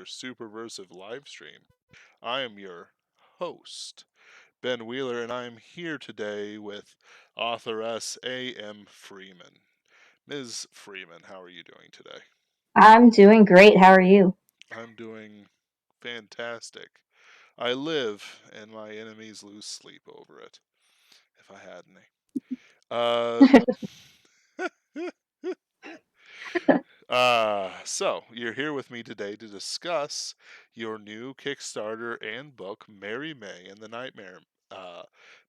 another Superversive Livestream. I am your host, Ben Wheeler, and I am here today with authoress A.M. Freeman. Ms. Freeman, how are you doing today? I'm doing great. How are you? I'm doing fantastic. I live, and my enemies lose sleep over it, if I had any. So you're here with me today to discuss your new Kickstarter and book, Marymae and the Nightmare uh,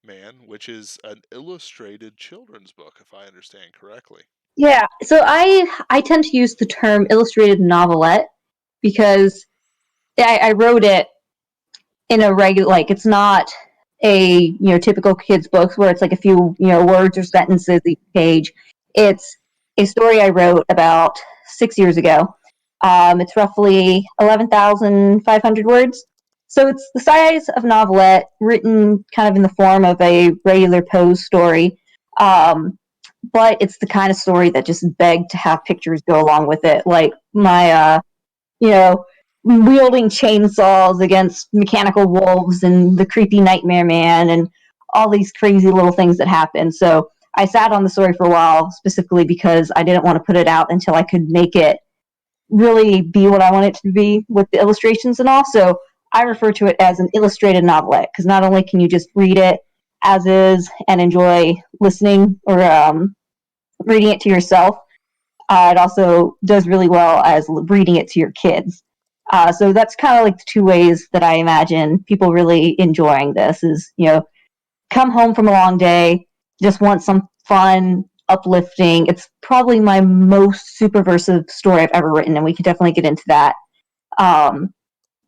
Man, which is an illustrated children's book, if I understand correctly. Yeah, so I tend to use the term illustrated novelette because I wrote it in a regular, like, it's not a typical kids book where it's like a few words or sentences each page. It's a story I wrote about 6 years ago. It's roughly 11,500 words, so it's the size of a novelette, written kind of in the form of a regular prose story. But it's the kind of story that just begged to have pictures go along with it. Like my, you know, wielding chainsaws against mechanical wolves and the creepy nightmare man and all these crazy little things that happen. So I sat on the story for a while, specifically because I didn't want to put it out until I could make it really be what I want it to be with the illustrations and all. So I refer to it as an illustrated novelette because not only can you just read it as is and enjoy listening or reading it to yourself. It also does really well as reading it to your kids. So that's kind of like the two ways that I imagine people really enjoying this is, come home from a long day, just want some fun, uplifting. It's probably my most superversive story I've ever written, and we could definitely get into that. Um,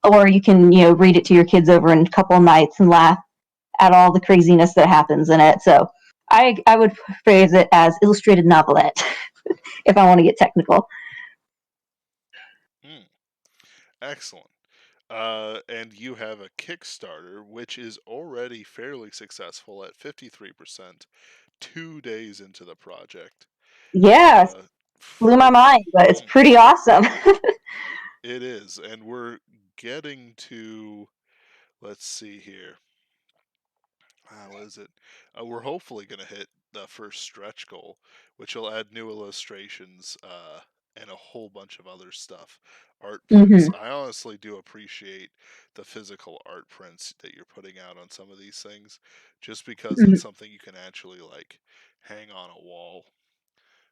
or you can, read it to your kids over in a couple of nights and laugh at all the craziness that happens in it. So I would phrase it as illustrated novelette if I want to get technical. Hmm, excellent. And you have a Kickstarter, which is already fairly successful at 53%, 2 days into the project. Yeah, Uh, blew my for mind, but it's hmm, pretty awesome. it is, and we're getting to, let's see here. What is it? We're hopefully going to hit the first stretch goal, which will add new illustrations and a whole bunch of other stuff. Art prints. hmm I honestly do appreciate the physical art prints that you're putting out on some of these things, just because hmm it's something you can actually like hang on a wall,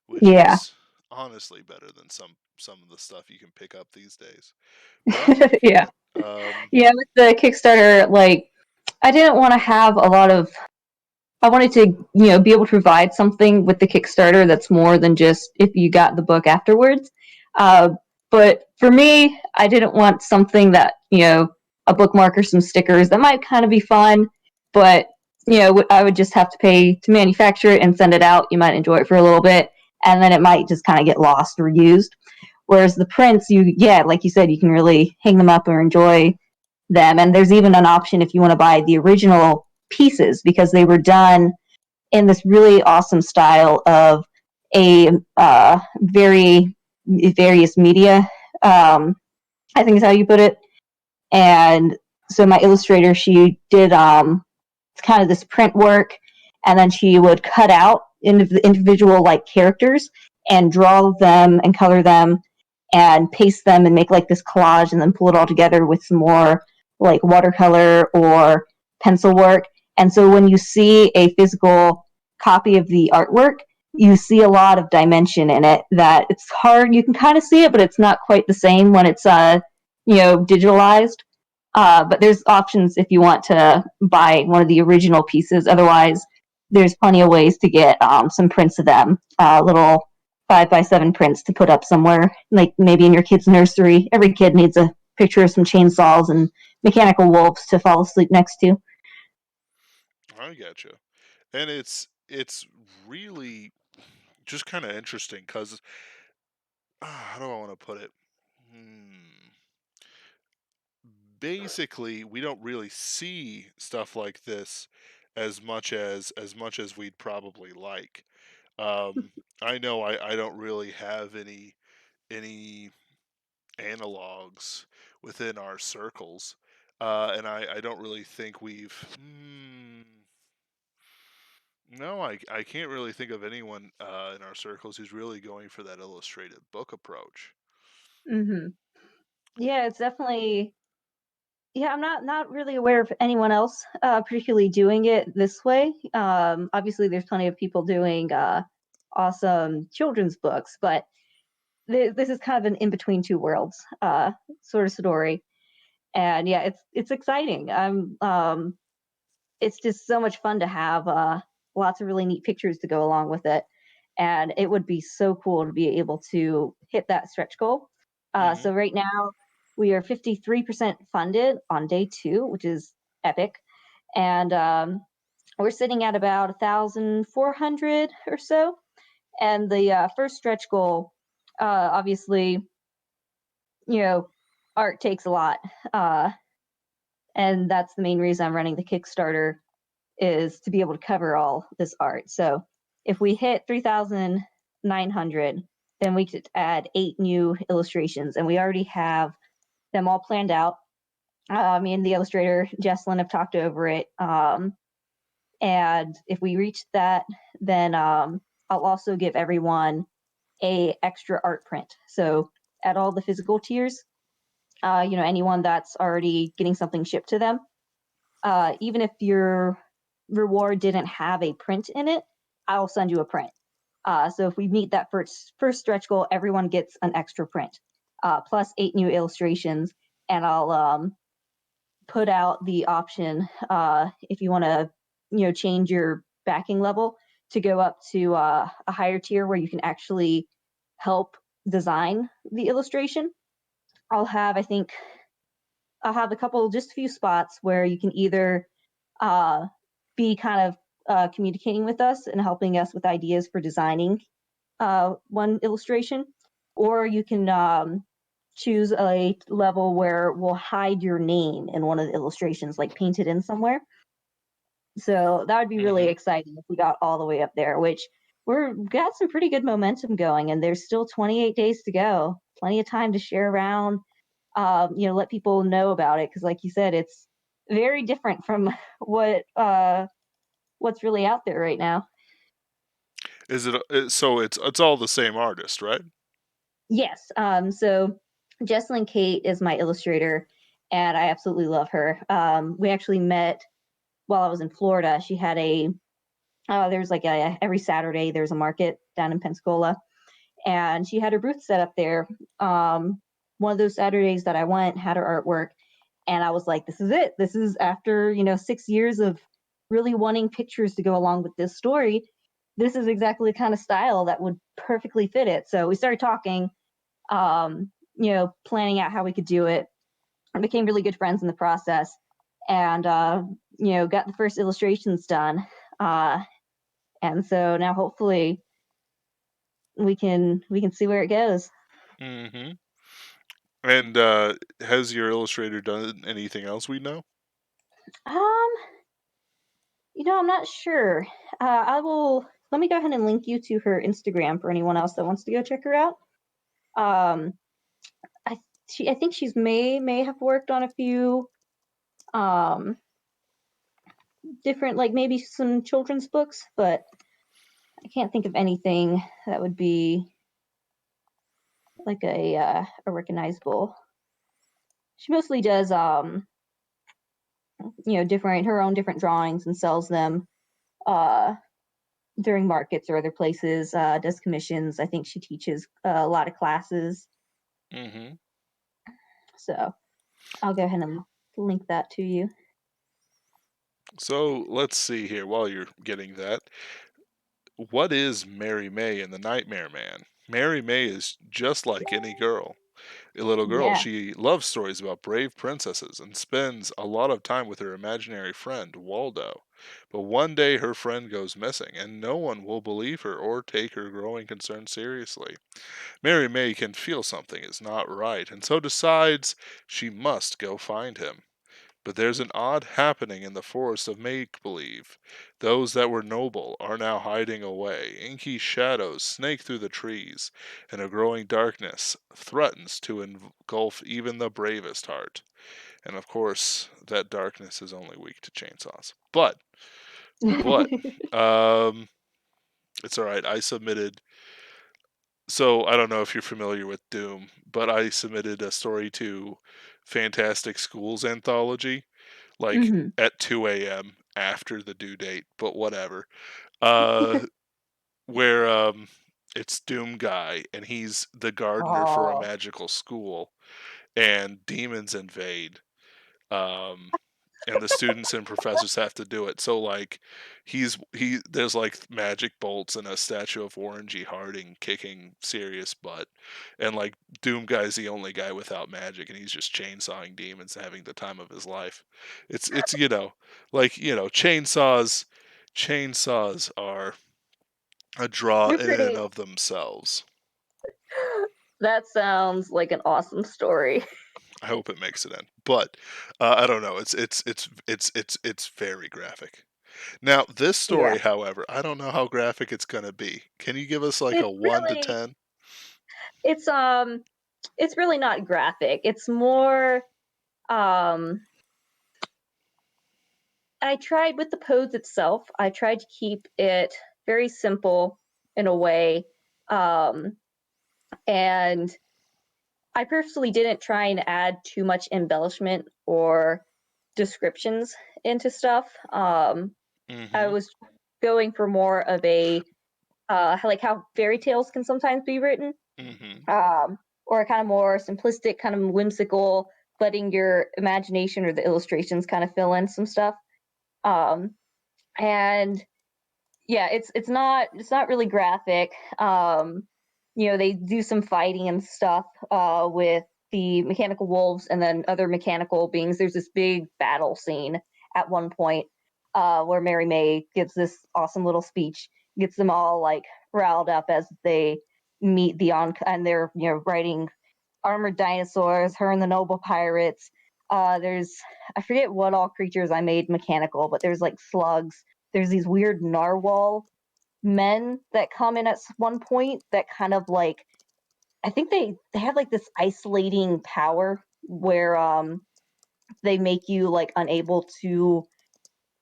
which Yeah. is honestly better than some of the stuff you can pick up these days. But I'm here for Yeah. it. Yeah, with the Kickstarter, like, I didn't want to have a lot of. I wanted to, be able to provide something with the Kickstarter that's more than just if you got the book afterwards. Uh, but for me, I didn't want something that, a bookmark or some stickers that might kind of be fun, but, I would just have to pay to manufacture it and send it out. You might enjoy it for a little bit, and then it might just kind of get lost or used. Whereas the prints, yeah, like you said, you can really hang them up or enjoy them. And there's even an option if you want to buy the original pieces because they were done in this really awesome style of a very various media. I think is how you put it. And so my illustrator, she did kind of this print work, and then she would cut out individual like characters and draw them and color them and paste them and make like this collage and then pull it all together with some more like watercolor or pencil work. And so when you see a physical copy of the artwork, you see a lot of dimension in it that it's hard. You can kind of see it, but it's not quite the same when it's digitalized. But there's options if you want to buy one of the original pieces. Otherwise, there's plenty of ways to get some prints of them, little 5x7 prints to put up somewhere, like maybe in your kid's nursery. Every kid needs a picture of some chainsaws and mechanical wolves to fall asleep next to. I get you, and it's really just kind of interesting because how do I want to put it? Hmm. Basically, we don't really see stuff like this as much as we'd probably like. Um, I know I don't really have any analogs within our circles. And I don't really think we've. No, I can't really think of anyone in our circles who's really going for that illustrated book approach. Hmm. Yeah, it's definitely. Yeah, I'm not really aware of anyone else particularly doing it this way. Obviously, there's plenty of people doing awesome children's books, but this is kind of an in between two worlds sort of story. And yeah, it's exciting. It's just so much fun to have lots of really neat pictures to go along with it. And it would be so cool to be able to hit that stretch goal. Hmm. So right now we are 53% funded on day two, which is epic. And we're sitting at about 1,400 or so. And the first stretch goal, obviously, you know, art takes a lot. Uh, and that's the main reason I'm running the Kickstarter is to be able to cover all this art. So if we hit 3,900, then we could add 8 new illustrations, and we already have them all planned out. Me and the illustrator Jesslyn have talked over it, and if we reach that, then I'll also give everyone a extra art print. So at all the physical tiers, anyone that's already getting something shipped to them, even if your reward didn't have a print in it, I'll send you a print. So if we meet that first stretch goal, everyone gets an extra print, plus 8 new illustrations, and I'll put out the option if you want to, change your backing level to go up to a higher tier where you can actually help design the illustration. I think, I'll have just a few spots where you can either uh, be kind of communicating with us and helping us with ideas for designing one illustration, or you can choose a level where we'll hide your name in one of the illustrations, like painted in somewhere. So that would be really Hmm. exciting if we got all the way up there, which we're got some pretty good momentum going, and there's still 28 days to go. Plenty of time to share around, let people know about it because, like you said, it's very different from what's really out there right now. Is so? It's all the same artist, right? Yes. So Jesslyn Kate is my illustrator, and I absolutely love her. We actually met while I was in Florida. She had there's like every Saturday there's a market down in Pensacola, and she had her booth set up there. One of those Saturdays that I went had her artwork, and I was like, this is it. This is after 6 years of really wanting pictures to go along with this story. This is exactly the kind of style that would perfectly fit it. So we started talking, planning out how we could do it. I became really good friends in the process, and got the first illustrations done. Uh, and so now hopefully we can see where it goes. Hmm. And has your illustrator done anything else we know? Um, I'm not sure. I will. Let me go ahead and link you to her Instagram for anyone else that wants to go check her out. Um, I think she's may have worked on a few um different, like maybe some children's books, but I can't think of anything that would be like a recognizable. She mostly does different her own different drawings and sells them uh during markets or other places. Does commissions. I think she teaches a lot of classes. Hmm. So I'll go ahead and link that to you. So let's see here. While you're getting that, what is Mary May and the Nightmare Man? Mary May is just like any girl. A little girl, Yeah. she loves stories about brave princesses and spends a lot of time with her imaginary friend, Waldo. But one day her friend goes missing, and no one will believe her or take her growing concern seriously. Mary May can feel something is not right, and so decides she must go find him. But there's an odd happening in the forest of make-believe. Those that were noble are now hiding away. Inky shadows snake through the trees, and a growing darkness threatens to engulf even the bravest heart. And of course, that darkness is only weak to chainsaws. But, um, it's all right. I submitted. So I don't know if you're familiar with Doom, but I submitted a story to Fantastic Schools anthology, like Hmm. at 2 a.m. after the due date. But whatever. Uh, where it's Doom guy, and he's the gardener for a Oh, magical school, and demons invade. Um, and the students and professors have to do it. So like he there's like magic bolts and a statue of Warren G. Harding kicking serious butt. And like Doom guy's the only guy without magic, and he's just chainsawing demons and having the time of his life. It's like, chainsaws are a draw they're in and pretty. of themselves. That sounds like an awesome story. I hope it makes it in. But I don't know. It's very graphic. Now, this Yeah, story, however, I don't know how graphic it's gonna be. Can you give us like a it's 1 to really 10? it's um it's really not graphic. It's more um I tried with the pose itself. I tried to keep it very simple in a way. Um and I purposely didn't try and add too much embellishment or descriptions into stuff. I Mhm. was going for more of a like how fairy tales can sometimes be written, Mhm. um, or kind of more simplistic, kind of whimsical, letting your imagination or the illustrations kind of fill in some stuff. Um, and yeah, it's not really graphic. They do some fighting and stuff with the mechanical wolves and then other mechanical beings. There's this big battle scene at one point where Marymae gives this awesome little speech, gets them all like riled up as they meet the and they're riding armored dinosaurs, her and the noble pirates. There's I forget what all creatures I made mechanical, but there's like slugs. There's these weird narwhal men that come in at one point that kind of like I think they have like this isolating power where they make you like unable to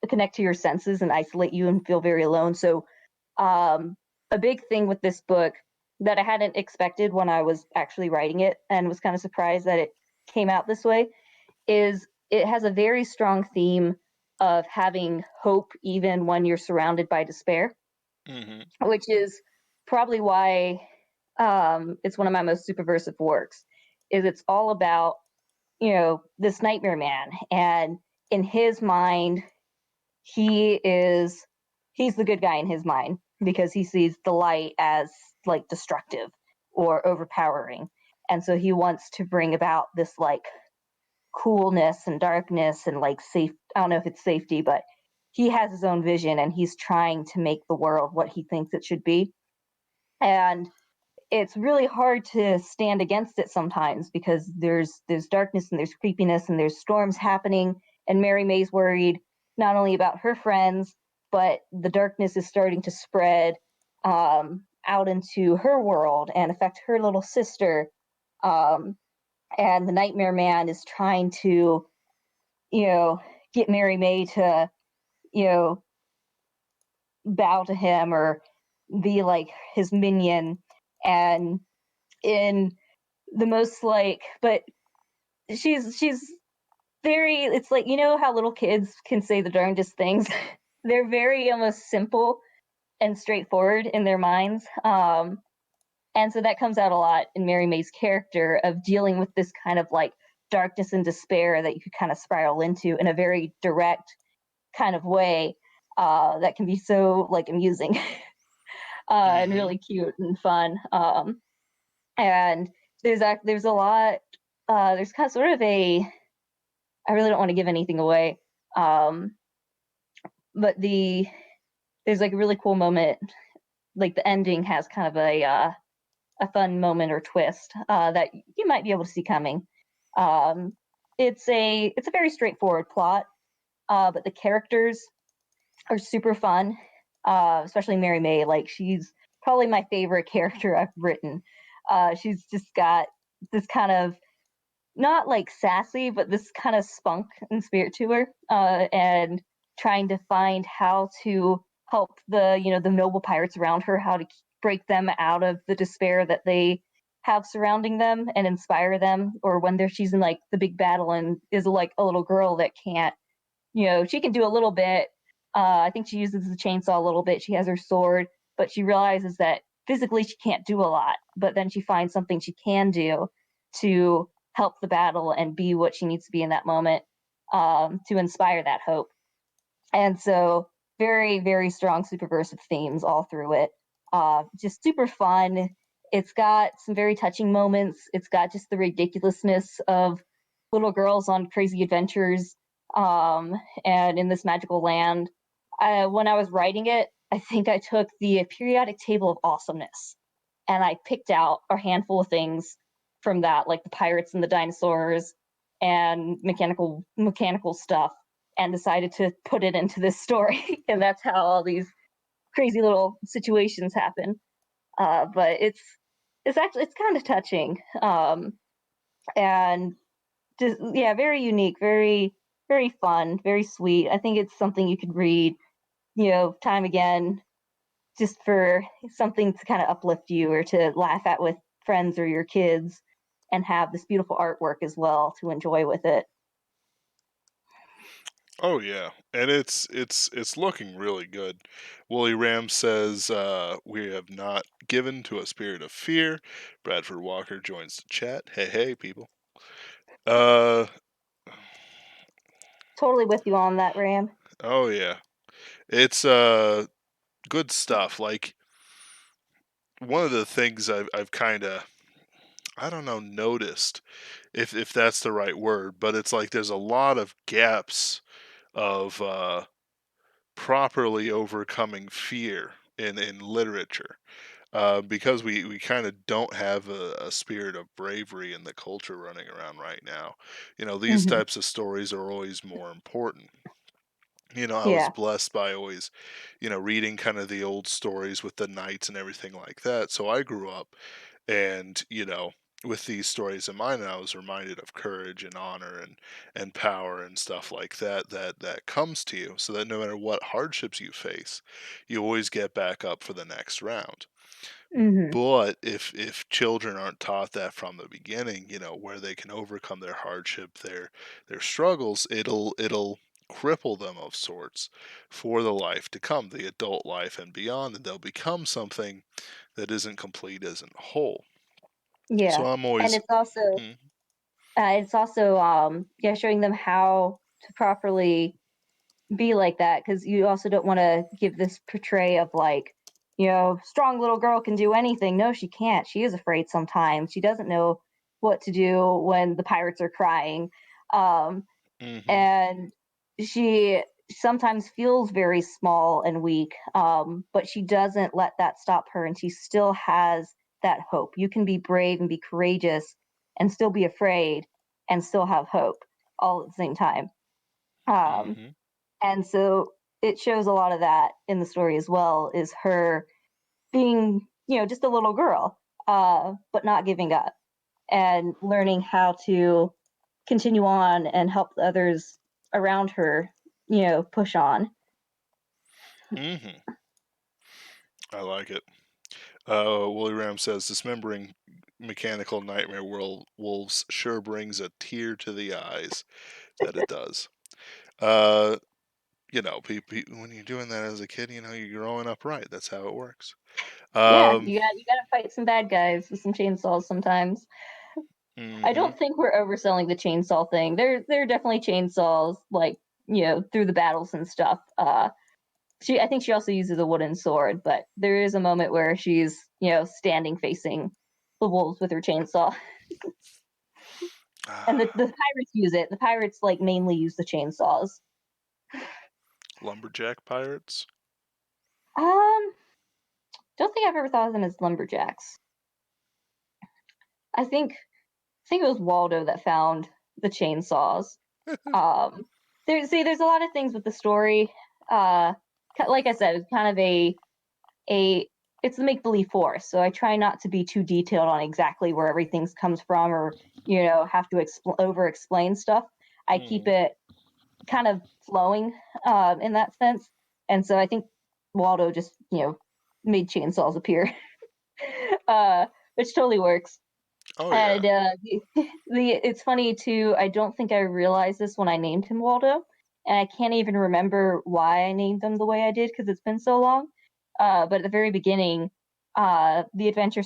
connect to your senses and isolate you and feel very alone. So um a big thing with this book that I hadn't expected when I was actually writing it and was kind of surprised that it came out this way is it has a very strong theme of having hope even when you're surrounded by despair, Mhm. which is probably why it's one of my most superversive works. Is it's all about this nightmare man, and in his mind, he is he's the good guy in his mind because he sees the light as like destructive or overpowering, and so he wants to bring about this like coolness and darkness and like safe. I don't know if it's safety, but he has his own vision and he's trying to make the world what he thinks it should be. And it's really hard to stand against it sometimes because there's darkness and there's creepiness and there's storms happening, and Marymae's worried not only about her friends, but the darkness is starting to spread out into her world and affect her little sister. Um, and the Nightmare Man is trying to, you know, get Marymae to, you know, bow to him or be like his minion. And in the most like, but she's very, it's like, how little kids can say the darndest things. They're very almost simple and straightforward in their minds. And so that comes out a lot in Mary May's character of dealing with this kind of like darkness and despair that you could kind of spiral into in a very direct kind of way that can be so like amusing and Mhm. really cute and fun. And there's a lot. There's kind of sort of a. I really don't want to give anything away, um, but there's like a really cool moment. Like the ending has kind of a fun moment or twist that you might be able to see coming. Um, it's a very straightforward plot, but the characters are super fun, especially Marymae. Like she's probably my favorite character I've written. She's just got this kind of not like sassy, but this kind of spunk and spirit to her, and trying to find how to help the noble pirates around her, how to break them out of the despair that they have surrounding them and inspire them. Or when she's in like the big battle and is like a little girl that can't, she can do a little bit. I think she uses the chainsaw a little bit. She has her sword, but she realizes that physically she can't do a lot. But then she finds something she can do to help the battle and be what she needs to be in that moment, to inspire that hope. And so, very, very strong superversive themes all through it. Just super fun. It's got some very touching moments. It's got just the ridiculousness of little girls on crazy adventures, and in this magical land. When I was writing it, I think I took the periodic table of awesomeness and I picked out a handful of things from that, like the pirates and the dinosaurs and mechanical stuff, and decided to put it into this story. And that's how all these crazy little situations happen. But it's kind of touching, and just yeah, very unique, very fun, very sweet. I think it's something you could read, time again, just for something to kind of uplift you or to laugh at with friends or your kids, and have this beautiful artwork as well to enjoy with it. Oh yeah, and it's looking really good. Wooly Ram says we have not given to a spirit of fear. Bradford Walker joins the chat. Hey hey people. Uh Totally with you on that, Ram. oh yeah. It's good stuff. Like one of the things I've kind of I don't know noticed if that's the right word, but it's like there's a lot of gaps of properly overcoming fear in literature. Because we kind of don't have a spirit of bravery in the culture running around right now. These Hmm. types of stories are always more important. I was Yeah. blessed by always, reading kind of the old stories with the knights and everything like that. So I grew up and, with these stories in mind, I was reminded of courage and honor and power and stuff like that comes to you, so that no matter what hardships you face, you always get back up for the next round. Hmm. But if children aren't taught that from the beginning, where they can overcome their hardship, their struggles, it'll cripple them of sorts for the life to come, the adult life and beyond, and they'll become something that isn't complete, isn't whole. So Yeah. I'm And always mm, it's also yeah, showing them how to properly be like that, because you also don't want to give this portray of like, strong little girl can do anything. No, she can't. She is afraid sometimes. She doesn't know what to do when the pirates are crying. Um, mhm, and she sometimes feels very small and weak, but she doesn't let that stop her, and she still has that hope. You can be brave and be courageous and still be afraid and still have hope all at the same time. um, mhm, and so it shows a lot of that in the story as well, is her being, just a little girl, but not giving up and learning how to continue on and help the others around her, push on. mhm. I like it. Willie Ram says dismembering mechanical nightmare wolves sure brings a tear to the eyes. That it does. Uh, when you're doing that as a kid, you're growing up right. That's how it works. Yeah, Um, you gotta fight some bad guys with some chainsaws sometimes. I mhm, don't think we're overselling the chainsaw thing. There are definitely chainsaws, like, through the battles and stuff. I think she also uses a wooden sword, but there is a moment where she's, standing facing the wolves with her chainsaw. And the pirates use it. The pirates like mainly use the chainsaws. lumberjack pirates. Um, don't think I've ever thought of them as lumberjacks. I think it was Waldo that found the chainsaws. Um, there's a lot of things with the story. Uh, like I said, it's kind of a it's a make believe force. So I try not to be too detailed on exactly where everything comes from, or have to over explain stuff. I keep Hmm. it kind of flowing in that sense. And so I think Waldo just made chainsaws appear, uh, which totally works. Oh yeah. And it's funny too. I don't think I realized this when I named him Waldo, and I can't even remember why I named him the way I did because it's been so long. But at the very beginning, the adventure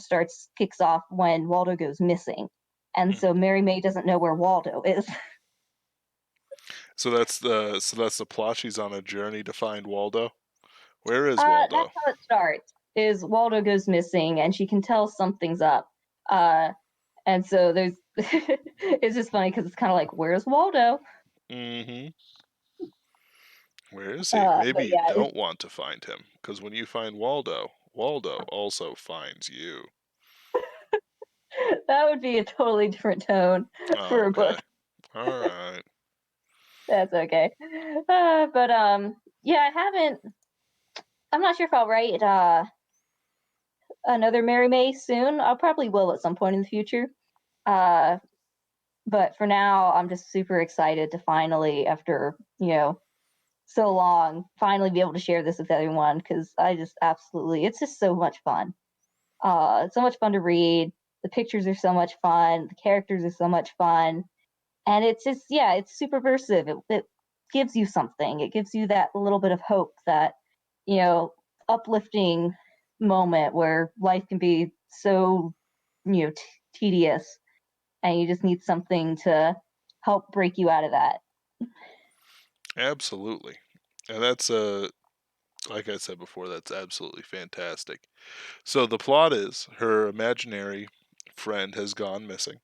kicks off when Waldo goes missing, and so Hmm. Marymae doesn't know where Waldo is. So that's the plot. She's on a journey to find Waldo. Where is That's Waldo? how it starts. Is Waldo goes missing, and she can tell something's up. Uh, and so there's, it's just funny because it's kind of like, where's Waldo? Hmm. Where is he? Maybe But you yeah, don't want to find him, because when you find Waldo, Waldo also finds you. that would be a totally different tone for a Okay. book. All right. That's okay. But yeah, I haven't. I'm not sure if I'll write another Mary May soon. I probably will at some point in the future. Uh, but for now, I'm just super excited to finally, after so long, finally be able to share this with everyone because I just absolutely, it's just so much fun. It's so much fun to read. The pictures are so much fun. The characters are so much fun, and it's just, yeah, it's superversive. It gives you something. It gives you that little bit of hope, that you know uplifting moment where life can be so tedious, and you just need something to help break you out of that. Absolutely. And that's like I said before, that's absolutely fantastic. So the plot is her imaginary friend has gone missing,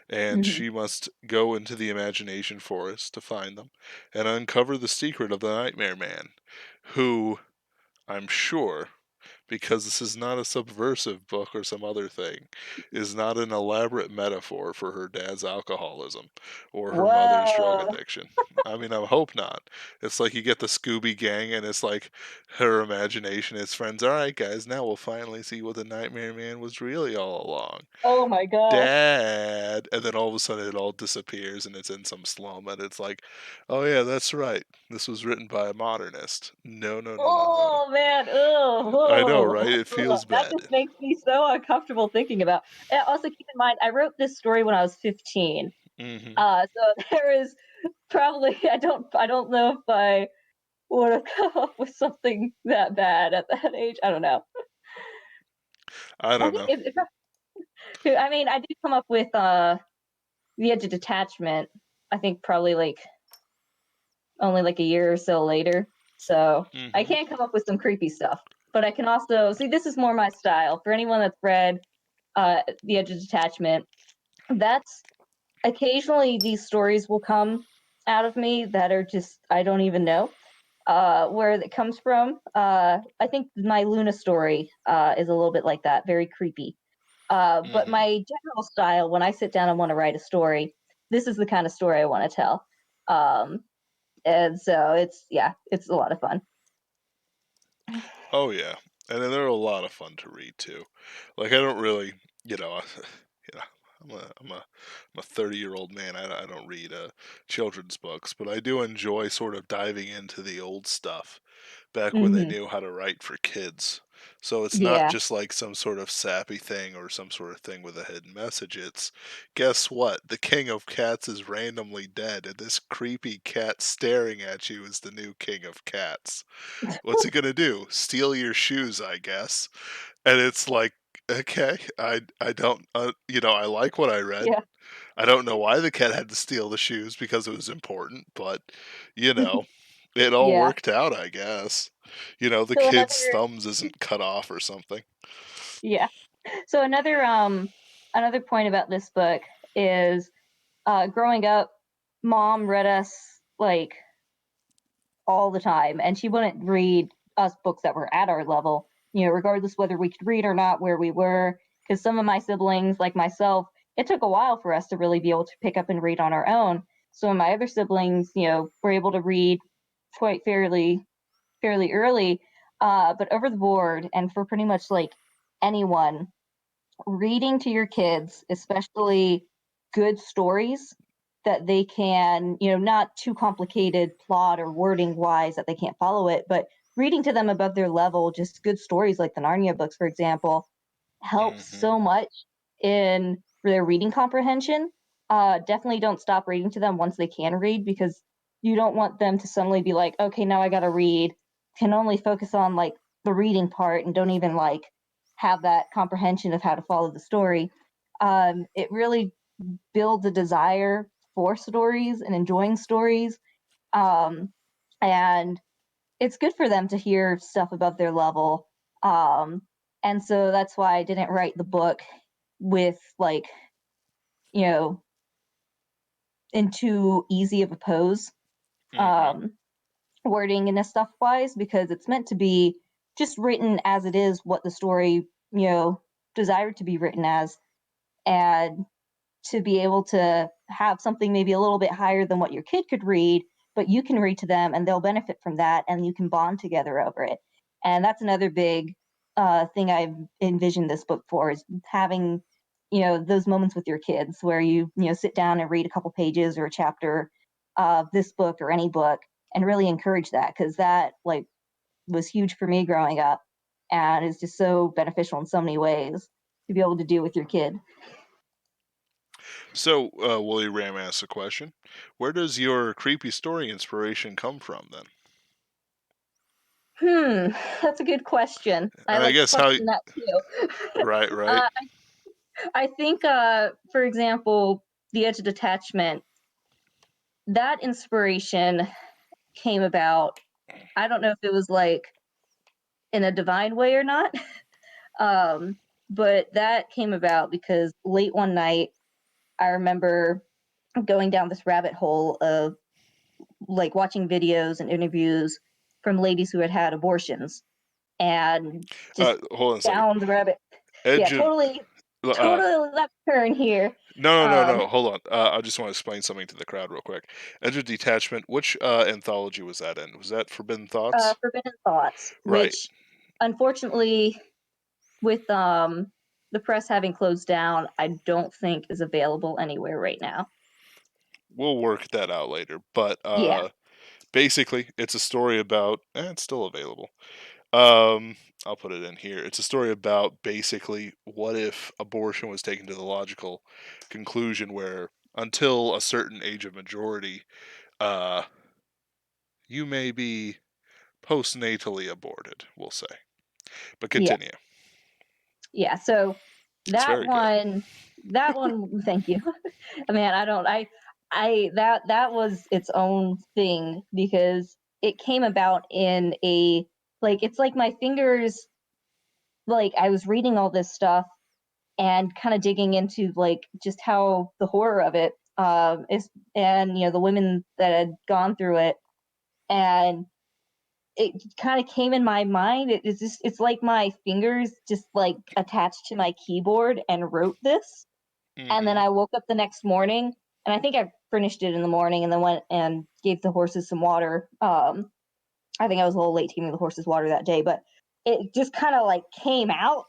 and Hmm. she must go into the imagination forest to find them and uncover the secret of the Nightmare Man, who I'm sure, because this is not a subversive book or some other thing, is not an elaborate metaphor for her dad's alcoholism or her mother's drug Whoa! addiction. I mean, I hope not. It's like you get the Scooby Gang, and it's like her imagination is friends. All right, guys, now we'll finally see what the Nightmare Man was really all along. Oh my gosh! Dad, and then all of a sudden it all disappears and it's in some slum, and it's like, oh yeah, that's right. This was written by a modernist. No, no, no, no, no. Oh man! Ugh, I know, ugh, right? It ugh. feels That bad. just makes me so uncomfortable thinking about. And also, keep in mind, I wrote this story when I was 15. Hmm. So there is probably, I don't know if I would have come up with something that bad at that age. I don't know. I I don't think know. I mean, I did come up with the edge of detachment. I think probably like only like a year or so later. So I Hmm. can come up with some creepy stuff, but I can also see, this is more my style. For anyone that's read the edge of detachment, that's occasionally these stories will come out of me that are just, I don't even know where it comes from. I think my Luna story is a little bit like that, very creepy. But Hmm. my general style, when I sit down and want to write a story, this is the kind of story I want to tell. Um, and so it's, yeah, it's a lot of fun. Oh yeah, and then they're a lot of fun to read too. Like I don't really, you know, you know, I'm a 30-year-old man. I don't read children's books, but I do enjoy sort of diving into the old stuff back when they Hmm. knew how to write for kids. So it's not Yeah. just like some sort of sappy thing or some sort of thing with a hidden message. It's, guess what? The king of cats is randomly dead, and this creepy cat staring at you is the new king of cats. What's he gonna do? Steal your shoes, I guess. And it's like, okay, I don't, I like what I read. Yeah. I don't know why the cat had to steal the shoes because it was important, but you know, it all Yeah. worked out, I guess. The So kid's another, thumbs isn't cut off or something. yeah. So another point about this book is growing up, mom read us like all the time, and she wouldn't read us books that were at our level, regardless whether we could read or not, where we were. Because some of my siblings, like myself, it took a while for us to really be able to pick up and read on our own. So my other siblings, were able to read quite fairly early, but over the board, and for pretty much like anyone, reading to your kids, especially good stories that they can, not too complicated plot or wording wise that they can't follow it, but reading to them above their level, just good stories like the Narnia books, for example, helps Hmm. so much in their reading comprehension. Definitely don't stop reading to them once they can read, because you don't want them to suddenly be like, okay, now I got to read. Can only focus on like the reading part and don't even like have that comprehension of how to follow the story. It really builds a desire for stories and enjoying stories. Um, and it's good for them to hear stuff above their level. Um, and so that's why I didn't write the book with like, you know, in too easy of a pose, Hmm. um, wording and stuff wise, because it's meant to be just written as it is what the story, desired to be written as. And to be able to have something maybe a little bit higher than what your kid could read, but you can read to them and they'll benefit from that and you can bond together over it. And that's another big thing I've envisioned this book for, is having, those moments with your kids where you sit down and read a couple pages or a chapter of this book or any book, and really encourage that, because that like was huge for me growing up and is just so beneficial in so many ways to be able to do with your kid. So, Willie Ram asks a question: where does your creepy story inspiration come from? Then, Hmm, that's a good question. I I like to guess how. question that too. Right, right. uh, I think, for example, the edge of detachment, that inspiration came about. I don't know if it was like in a divine way or not, um, but that came about because late one night, I remember going down this rabbit hole of like watching videos and interviews from ladies who had had abortions, and just Hold on a second. down the rabbit. Yeah, Edge of. totally left turn here. No, no, no, Um, no. Hold on. I just want to explain something to the crowd real quick. Edge of Detachment. Which anthology was that in? Was that Forbidden Thoughts? Forbidden Thoughts, Right. which unfortunately, with the press having closed down, I don't think is available anywhere right now. We'll work that out later. But Yeah, basically, it's a story about. It's still available. Um, I'll put it in here. It's a story about basically what if abortion was taken to the logical conclusion where until a certain age of majority, uh, you may be postnatally aborted, we'll say. But yeah, continue. yeah. So It's that very good. one, that one, thank you. Man, that was its own thing, because it came about in a, like, it's like my fingers, like I was reading all this stuff and kind of digging into like just how the horror of it is, and the women that had gone through it, and it kind of came in my mind. It's like my fingers just like attached to my keyboard and wrote this. And then Hmm. I woke up the next morning, and I think I finished it in the morning and then went and gave the horses some water. I think I was a little late to giving the horses water that day, but it just kind of like came out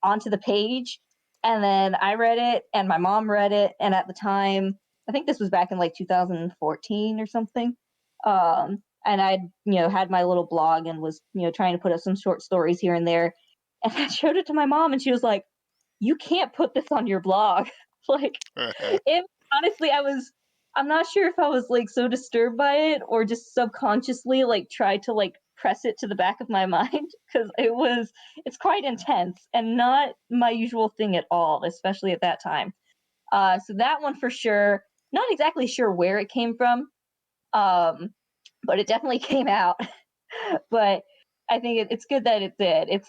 onto the page. And then I read it and my mom read it. And at the time, I think this was back in like 2014 or something. And I, had my little blog and was, trying to put up some short stories here and there. And I showed it to my mom and she was like, "You can't put this on your blog." Like, it honestly, I'm not sure if I was like so disturbed by it or just subconsciously like tried to like press it to the back of my mind, because it's quite intense and not my usual thing at all, especially at that time. So that one for sure. Not exactly sure where it came from, um, but it definitely came out. But I think it's good that it did. It's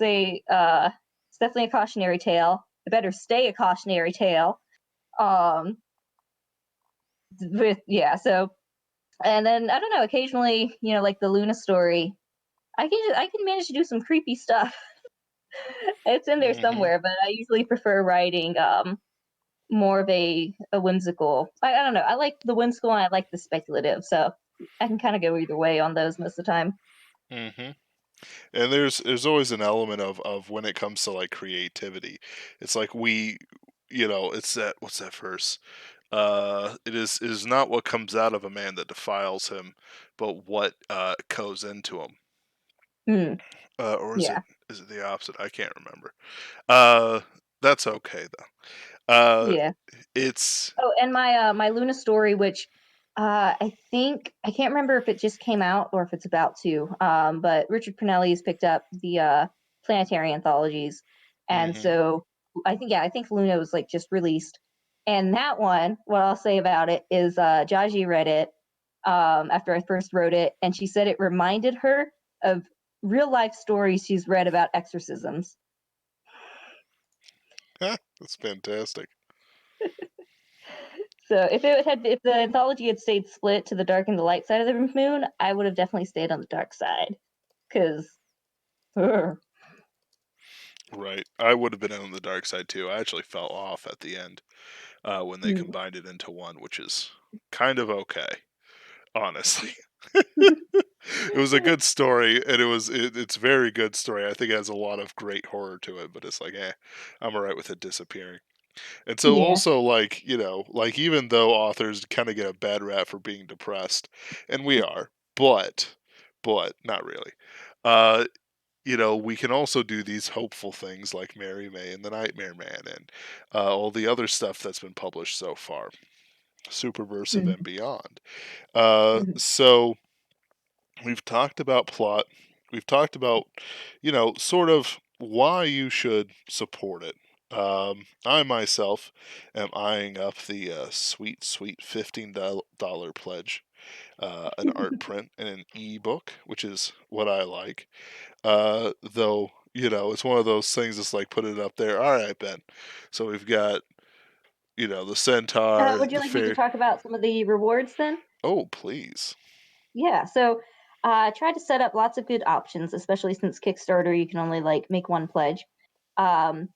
definitely a cautionary tale. It better stay a cautionary tale. Um, with yeah, so, and then I don't know. Occasionally, like the Luna story, I can manage to do some creepy stuff. It's in there Hmm. somewhere, but I usually prefer writing. more of a whimsical. I don't know. I like the whimsical and I like the speculative, so I can kind of go either way on those most of the time. Hmm. And there's always an element of when it comes to like creativity. It's like it's that what's that verse? It is not what comes out of a man that defiles him, but what goes into him. Mm, Or yeah. is it the opposite? I can't remember. Uh, that's okay though. Yeah. It's Oh, and my Luna story, which I think I can't remember if it just came out or if it's about to. But Richard Pinelli's picked up the planetary anthologies, and hmm so I think Luna was like just released. And that one, what I'll say about it is, Jaji read it after I first wrote it, and she said it reminded her of real life stories she's read about exorcisms. that's fantastic. So if the anthology had stayed split to the dark and the light side of the moon, I would have definitely stayed on the dark side. Cause Right. I would have been on the dark side too. I actually fell off at the end when they combined it into one, which is kind of okay, honestly. It was a good story, and it's very good story. I think it has a lot of great horror to it, but it's like, I'm alright with it disappearing. And so yeah, also like, like even though authors kind of get a bad rap for being depressed, and we are, but not really. Uh, we can also do these hopeful things like Marymae and the Nightmare Man and all the other stuff that's been published so far, Superversive and mhm, beyond. mhm, So we've talked about plot. We've talked about, sort of why you should support it. I myself am eyeing up the sweet, sweet $15 pledge, an art print and an ebook, which is what I like. Though, it's one of those things that's like put it up there. All right, Ben. So we've got, the centaur, would you the like me to fair. talk about some of the rewards then? Oh, please. Yeah. So I tried to set up lots of good options, especially since Kickstarter you can only like make one pledge. Um,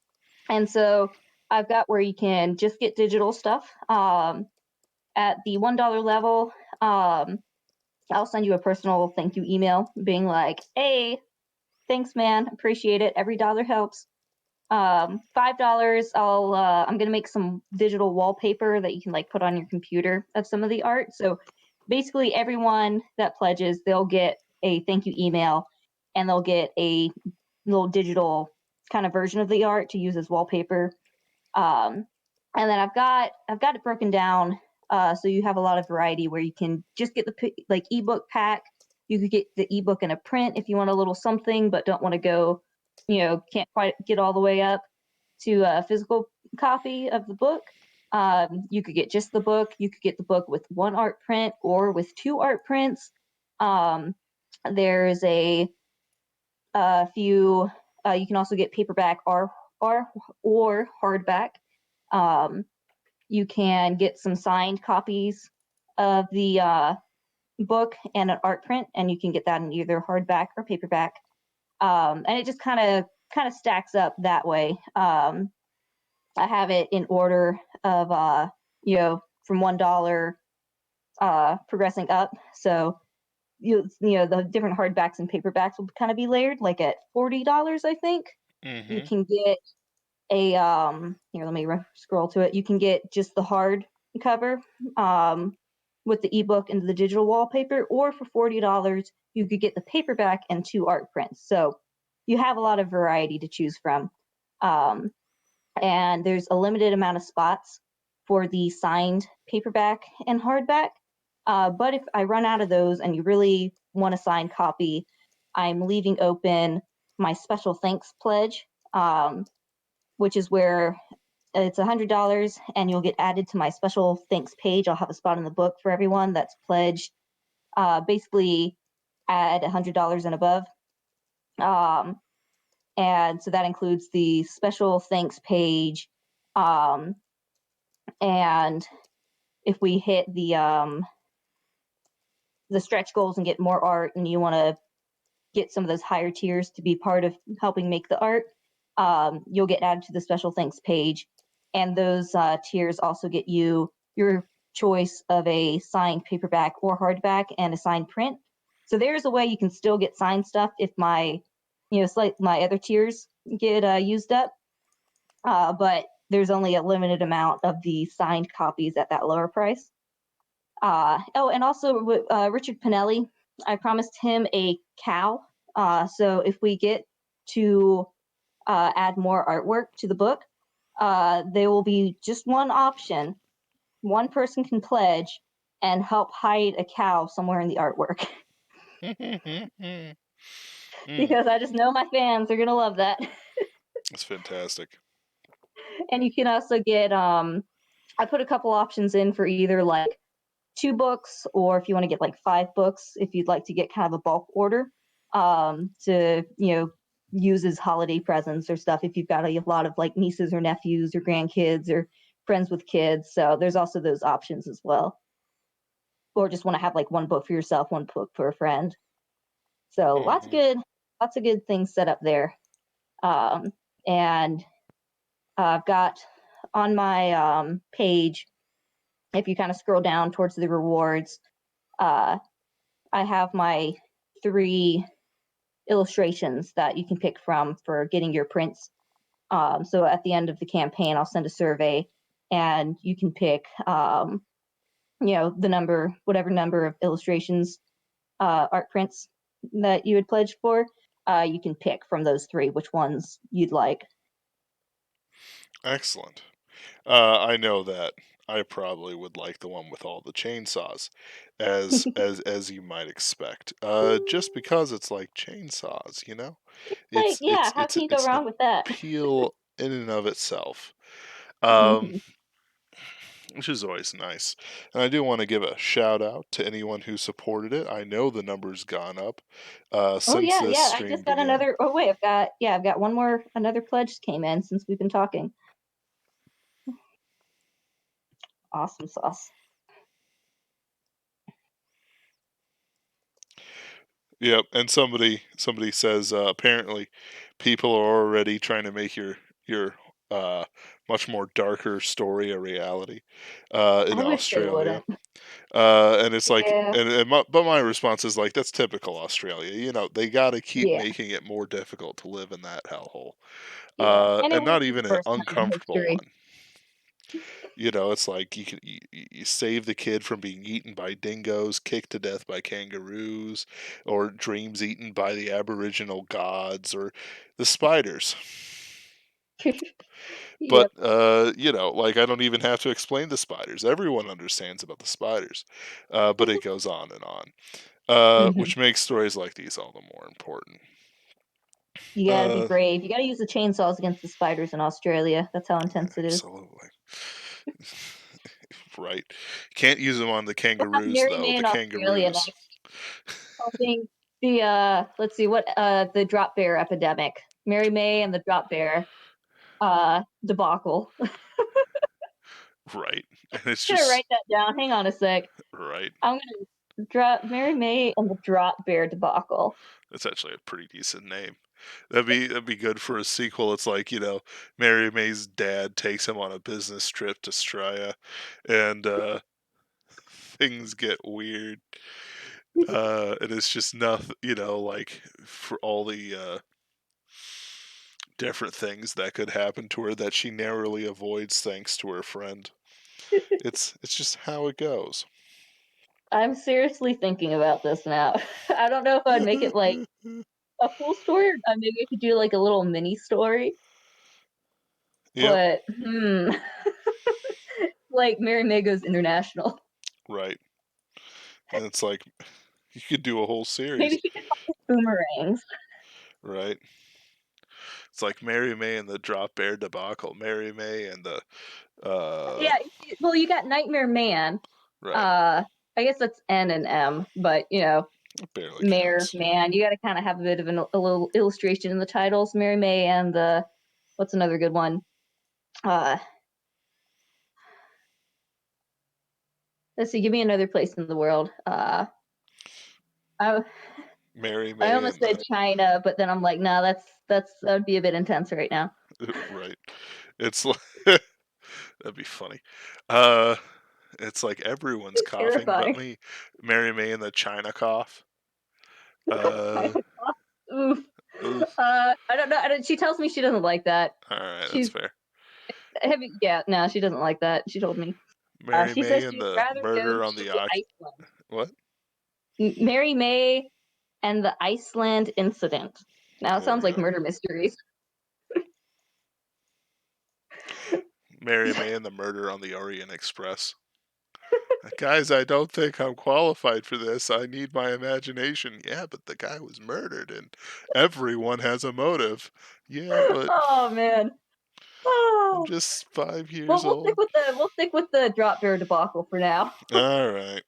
and so I've got where you can just get digital stuff. At the $1 level, I'll send you a personal thank you email being like, hey, thanks, man. Appreciate it. Every dollar helps. $5, I'm gonna make some digital wallpaper that you can like put on your computer of some of the art. So basically everyone that pledges, they'll get a thank you email and they'll get a little digital kind of version of the art to use as wallpaper. Um, and then I've got it broken down so you have a lot of variety where you can just get the like ebook pack. You could get the ebook in a print if you want a little something, but don't want to go, can't quite get all the way up to a physical copy of the book. You could get just the book. You could get the book with one art print or with two art prints. Um, there's a few. You can also get paperback or or hardback. Um, you can get some signed copies of the book and an art print, and you can get that in either hardback or paperback. And it just kind of stacks up that way. I have it in order of from $1 progressing up. So the different hardbacks and paperbacks will kind of be layered. Like at $40, I think you Mm-hmm. can get a here, let me scroll to it. You can get just the hard cover with the ebook and the digital wallpaper, or for $40 you could get the paperback and two art prints. So you have a lot of variety to choose from. um, and there's a limited amount of spots for the signed paperback and hardback. But if I run out of those and you really want a signed copy, I'm leaving open my special thanks pledge, which is where it's $100 and you'll get added to my special thanks page. I'll have a spot in the book for everyone that's pledged. Basically, add $100 and above. Um, and so that includes the special thanks page. Um, and if we hit the stretch goals and get more art, and you want to get some of those higher tiers to be part of helping make the art, you'll get added to the special thanks page. and those tiers also get you your choice of a signed paperback or hardback and a signed print. So there's a way you can still get signed stuff if my, it's like my other tiers get used up, but there's only a limited amount of the signed copies at that lower price. Oh, and also with Richard Pinelli, I promised him a cow. So if we get to add more artwork to the book, there will be just one option. One person can pledge and help hide a cow somewhere in the artwork. Mm, Because I just know my fans are gonna love that. that's fantastic. And you can also get I put a couple options in for either like 2 books, or if you want to get like 5 books, if you'd like to get kind of a bulk order to use as holiday presents or stuff, if you've got a lot of like nieces or nephews or grandkids or friends with kids. So there's also those options as well, or just want to have like 1 book for yourself, 1 book for a friend. So Hmm. lots of good things set up there. And I've got on my page, if you kind of scroll down towards the rewards, uh, I have my 3 illustrations that you can pick from for getting your prints. So at the end of the campaign, I'll send a survey, and you can pick, the number, whatever number of illustrations, art prints that you would pledge for. You can pick from those 3 which ones you'd like. Excellent. I know that I probably would like the one with all the chainsaws, as you might expect. Just because it's like chainsaws, you know, Like, it's yeah, it's how it's can you go it's an wrong with that? appeal in and of itself. Um, Mhm. which is always nice. And I do want to give a shout out to anyone who supported it. I know the number's gone up Oh since yeah, this yeah. I stream just got began. another. Oh wait, I've got one more. Another pledge came in since we've been talking. Awesome sauce. Yep, and somebody says apparently people are already trying to make your uh, much more darker story a reality in I wish they Australia. wouldn't. And it's like, Yeah, but my response is like, that's typical Australia. You know, they got to keep yeah, making it more difficult to live in that hellhole, yeah. And it and wouldn't not be the even an first time in uncomfortable history. one. You know, it's like you save the kid from being eaten by dingoes, kicked to death by kangaroos, or dreams eaten by the Aboriginal gods or the spiders. But Yep. you know, like I don't even have to explain the spiders. Everyone understands about the spiders. But it goes on and on, Hmm. which makes stories like these all the more important. You got to be Uh, brave. You got to use the chainsaws against the spiders in Australia. That's how intense it is. Absolutely. Right. Can't use them on the We'll have kangaroos though. Marymae The in Australia kangaroos. next, helping the let's see what the drop bear epidemic. Marymae and the drop bear debacle. Right. And it's I'm gonna just write that down. Hang on a sec. right. I'm gonna drop Marymae and the drop bear debacle. That's actually a pretty decent name. That'd be good for a sequel. It's like, you know, Mary May's dad takes him on a business trip to Straya and things get weird. And it's just nothing, you know, like for all the different things that could happen to her that she narrowly avoids thanks to her friend. It's just how it goes. I'm seriously thinking about this now. I don't know if I'd make it like a full story, or maybe I could do like a little mini story. Yep, But like Mary May goes international. right. And it's like you could do a whole Maybe series, she could help with boomerangs. right? It's like Mary May and the Drop Bear debacle, Mary May and the Yeah, well, you got Nightmare Man. right. Uh, I guess that's N and M, but It barely Mare counts. Man. You got to kind of have a bit of a little illustration in the titles. Mary May and the what's another good one? Uh, let's see. Give me another place in the world. I Mary I May almost and said the China, but then I'm like, no, that would be a bit intense right now. right. It's like That'd be funny. Uh, it's like everyone's It's coughing but terrifying. me. Mary May and the China cough. Uh, Oof. oof. I don't know. She tells me she doesn't like that. All right, that's She's fair. heavy. Yeah, no, she doesn't like that. She told me. Mary She May says and she'd the rather go murder on the to I. Iceland. What? Mary May and the Iceland incident. Now it There sounds we like go. murder mysteries. Mary May and the murder on the Orient Express. Guys, I don't think I'm qualified for this. I need my imagination. Yeah, but the guy was murdered and everyone has a motive. Yeah, but Oh man. I'm Oh. just 5 years Well, old. we'll stick with the drop bear debacle for now. All right.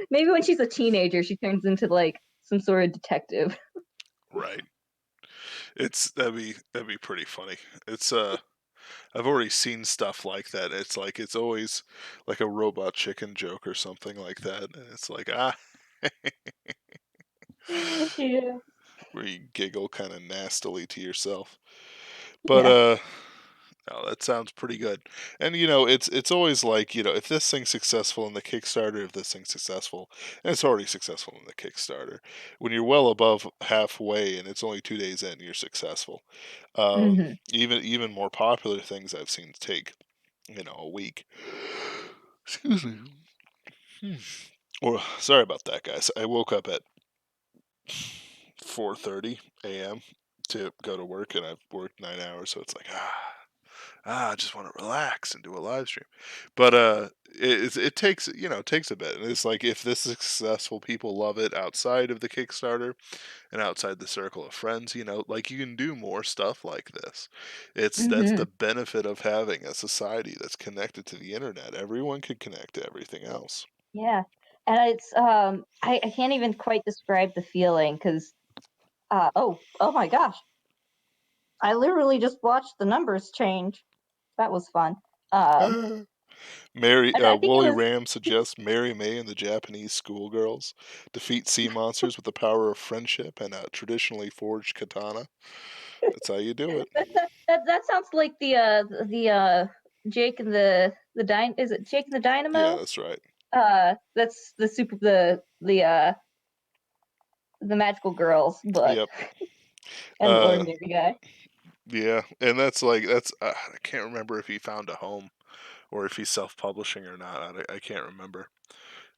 Maybe when she's a teenager, she turns into like some sort of detective. Right. That'd be pretty funny. It's I've already seen stuff like that. It's like it's always like a robot chicken joke or something like that. And it's like Yeah. where you giggle kind of nastily to yourself. But Yeah. no, that sounds pretty good. And it's always like, if this thing's successful in the Kickstarter, if this thing's successful, and it's already successful in the Kickstarter, when you're well above halfway and it's only 2 days in, you're successful. Hmm. Even more popular things I've seen take, a week. Excuse me. Hmm. Or sorry about that, guys. I woke up at 4:30 a.m. to go to work, and I've worked 9 hours, so it's like I just want to relax and do a live stream. But it takes it takes a bit, and it's like if this is successful, people love it outside of the Kickstarter and outside the circle of friends. Like you can do more stuff like this. That's Hmm. the benefit of having a society that's connected to the internet. Everyone could connect to everything else. Yeah. And it's I can't even quite describe the feeling because oh my gosh. I literally just watched the numbers change. That was fun. Um Mary and I think it Wooly was Ram suggests Mary May and the Japanese schoolgirls defeat sea monsters with the power of friendship and a traditionally forged katana. That's how you do it. that sounds like the Jake and the Dyn is it Jake and the Yeah, Dynamo? that's right. That's the magical girls, but Yep. and the Uh, ordinary guy. yeah, and that's I can't remember if he found a home or if he's self-publishing or not. I can't remember.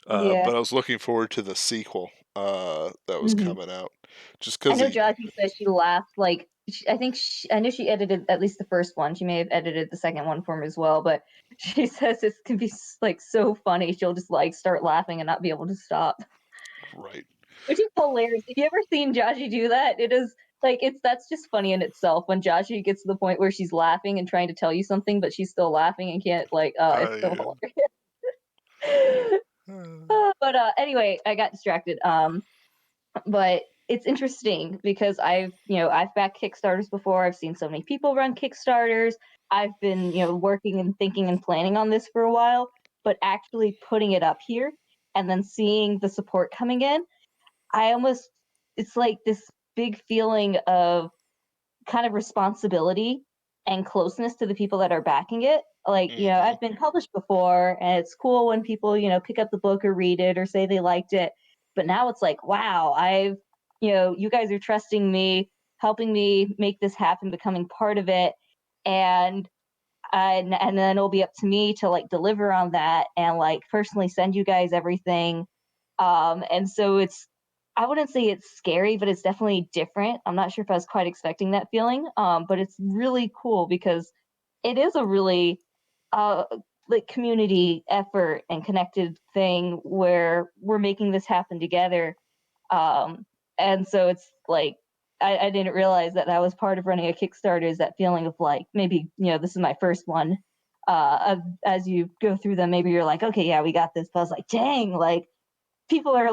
Yeah. But I was looking forward to the sequel that was Hmm. coming out, just I because know he. Jodie says she laughed like I know she edited at least the first one. She may have edited the second one for him as well, but she says it can be like so funny. She'll just like start laughing and not be able to stop, Right. which is hilarious. If you ever seen Joshi do that, it is like it's that's just funny in itself. When Joshi gets to the point where she's laughing and trying to tell you something, but she's still laughing and can't like. It's so Yeah. hilarious. But anyway, I got distracted. But it's interesting because I've backed Kickstarters before. I've seen so many people run Kickstarters. I've been working and thinking and planning on this for a while, but actually putting it up here and then seeing the support coming in, I almost it's like this big feeling of kind of responsibility and closeness to the people that are backing it. Like, Hmm. I've been published before and it's cool when people, pick up the book or read it or say they liked it. But now it's like, wow, you guys are trusting me, helping me make this happen, becoming part of it. And and then it'll be up to me to like deliver on that and like personally send you guys everything. And so I wouldn't say it's scary, but it's definitely different. I'm not sure if I was quite expecting that feeling. But it's really cool because it is a really uh like community effort and connected thing where we're making this happen together. Um, and so it's like I didn't realize that that was part of running a Kickstarter is that feeling of like maybe this is my first one. As you go through them, maybe you're like, okay, yeah, we got this. But I was like, dang, like people are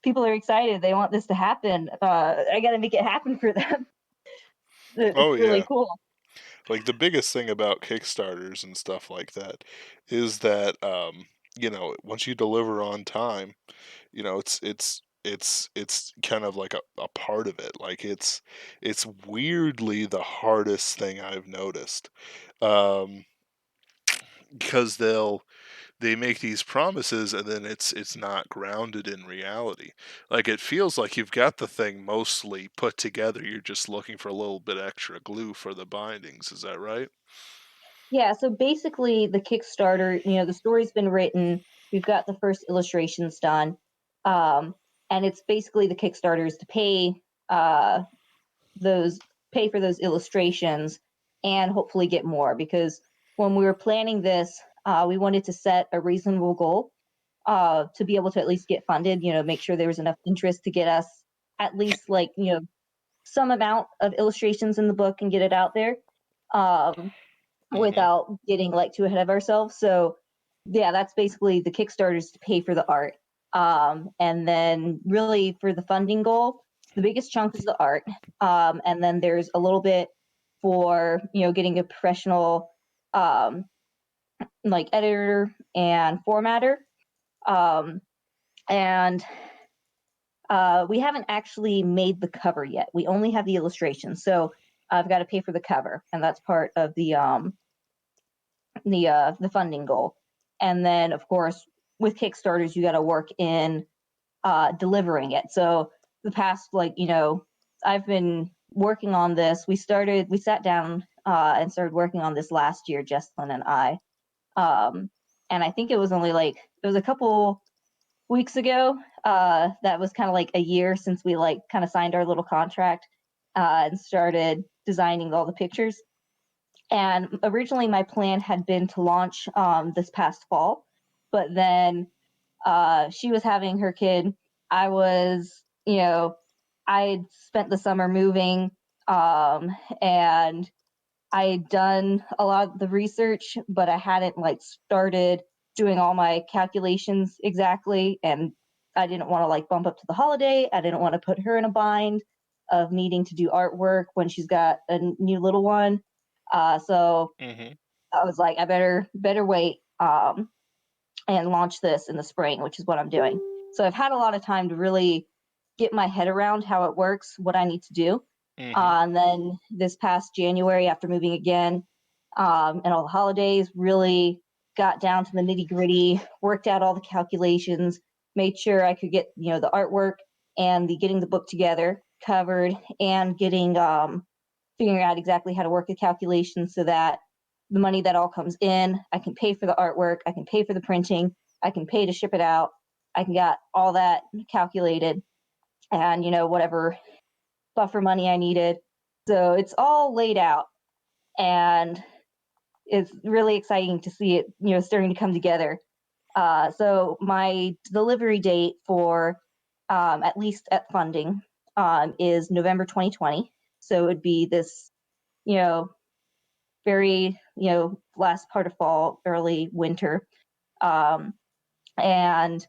people are excited. They want this to happen. I got to make it happen for them. Oh It's really yeah. cool. Like the biggest thing about Kickstarters and stuff like that is that once you deliver on time, it's kind of like a part of it. Like it's weirdly the hardest thing I've noticed. Um because they make these promises and then it's not grounded in reality. Like it feels like you've got the thing mostly put together. You're just looking for a little bit extra glue for the bindings. Is that right? Yeah, so basically the Kickstarter, the story's been written, we've got the first illustrations done. Um, and it's basically the Kickstarter is to uh those pay for those illustrations and hopefully get more because when we were planning this, we wanted to set a reasonable goal to be able to at least get funded, make sure there was enough interest to get us at least like, some amount of illustrations in the book and get it out there. Um, Mhm. without getting like too ahead of ourselves. So yeah, that's basically the Kickstarters to pay for the art. And then really for the funding goal, the biggest chunk is the art. And then there's a little bit for, getting a professional like editor and formatter. Um, and we haven't actually made the cover yet. We only have the illustration. So I've got to pay for the cover, and that's part of the funding goal. And then of course with Kickstarters you got to work in delivering it. So the past like I've been working on this. We sat down and started working on this last year, Jesslyn and I. Um, and I think it was only like it was a couple weeks ago. That was kind of like a year since we like kind of signed our little contract and started designing all the pictures. And originally, my plan had been to launch this past fall, but then she was having her kid. I was, I spent the summer moving, and I had done a lot of the research, but I hadn't like started doing all my calculations exactly. And I didn't want to like bump up to the holiday. I didn't want to put her in a bind of needing to do artwork when she's got a new little one. So Mhm. I was like, I better wait and launch this in the spring, which is what I'm doing. So I've had a lot of time to really get my head around how it works, what I need to do. Mhm. And then this past January, after moving again and all the holidays, really got down to the nitty gritty, worked out all the calculations, made sure I could get the artwork and the getting the book together covered, and getting figuring out exactly how to work the calculations so that the money that all comes in, I can pay for the artwork, I can pay for the printing, I can pay to ship it out, I can get all that calculated, and whatever buffer money I needed. So it's all laid out, and it's really exciting to see it, starting to come together. So my delivery date for at least at funding is November 2020. So it would be this, you know, very, last part of fall, early winter. Um, and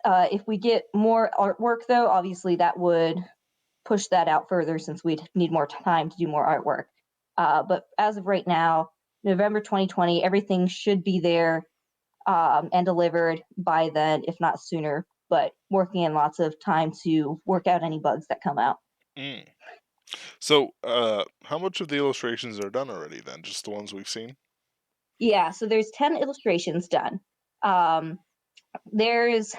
if we get more artwork, though, obviously that would push that out further since we'd need more time to do more artwork. But as of right now, November 2020, everything should be there and delivered by then, if not sooner. But working in lots of time to work out any bugs that come out. Mm. So, how much of the illustrations are done already then? Just the ones we've seen? Yeah, so there's 10 illustrations done. Um, there's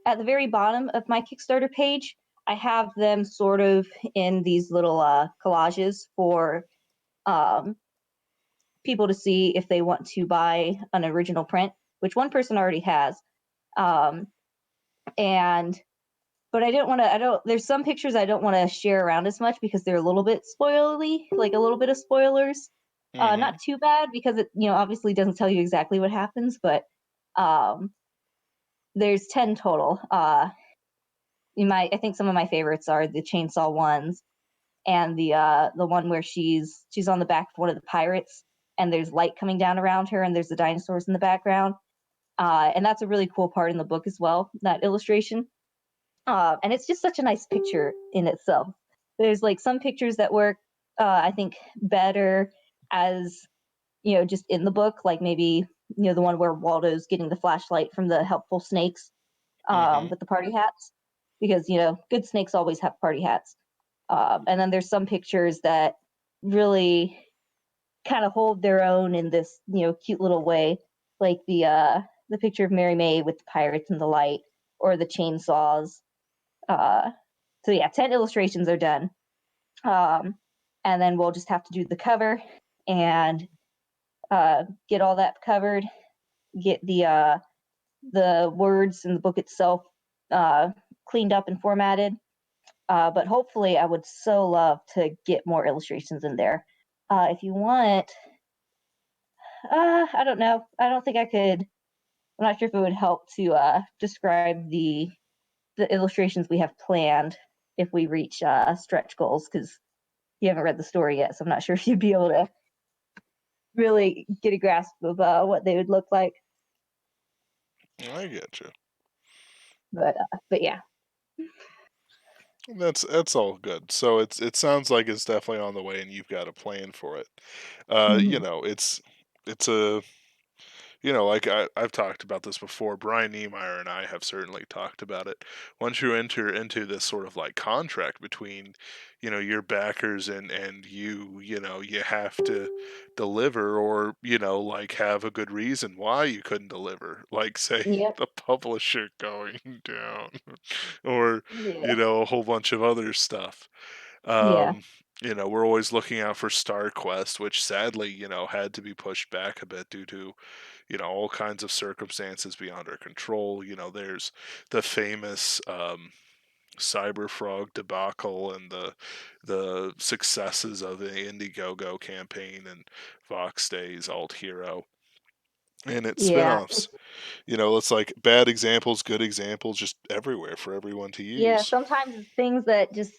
at the very bottom of my Kickstarter page, I have them sort of in these little collages for um, people to see if they want to buy an original print, which one person already has. Um, and but I didn't want to. I don't. There's some pictures I don't want to share around as much because they're a little bit spoilery, like a little bit of spoilers. Not Mhm. too bad because it, obviously doesn't tell you exactly what happens, but um, there's 10 total. I think some of my favorites are the chainsaw ones and the one where she's on the back of one of the pirates and there's light coming down around her and there's the dinosaurs in the background. And that's a really cool part in the book as well, that illustration. And it's just such a nice picture in itself. There's like some pictures that work, I think, better as just in the book, like maybe the one where Waldo's getting the flashlight from the helpful snakes Mhm. with the party hats, because good snakes always have party hats. And then there's some pictures that really kind of hold their own in this, cute little way, like the picture of Marymae with the pirates and the light, or the chainsaws. Uh, so yeah, 10 illustrations are done. Um, and then we'll just have to do the cover and get all that covered, get the words in the book itself uh, cleaned up and formatted. But hopefully, I would so love to get more illustrations in there. If you want, I don't know. I don't think I could. I'm not sure if it would help to describe the illustrations we have planned if we reach stretch goals, because you haven't read the story yet, so I'm not sure if you'd be able to really get a grasp of what they would look like. I get you. But yeah. That's all good. So it sounds like it's definitely on the way, and you've got a plan for it. You Hmm. know, it's a like I've talked about this before. Brian Niemeyer and I have certainly talked about it. Once you enter into this sort of like contract between, your backers and you have to deliver, or, like have a good reason why you couldn't deliver. Like, say, Yep. the publisher going down, or, Yeah. a whole bunch of other stuff. Yeah. Um, we're always looking out for Star Quest, which sadly, had to be pushed back a bit due to, all kinds of circumstances beyond our control. There's the famous Cyberfrog debacle and the successes of the Indiegogo campaign and Vox Day's Alt Hero and its Yeah. spin-offs. It's like bad examples, good examples, just everywhere for everyone to Yeah. use. Sometimes it's things that just,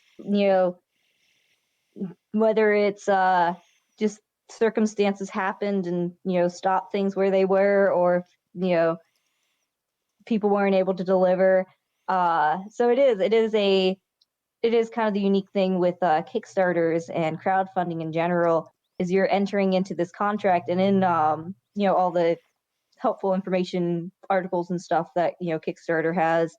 whether it's just circumstances happened and, stop things where they were, or, you know, people weren't able to deliver. So it is kind of the unique thing with Kickstarters and crowdfunding in general, is you're entering into this contract, and in all the helpful information articles and stuff that Kickstarter has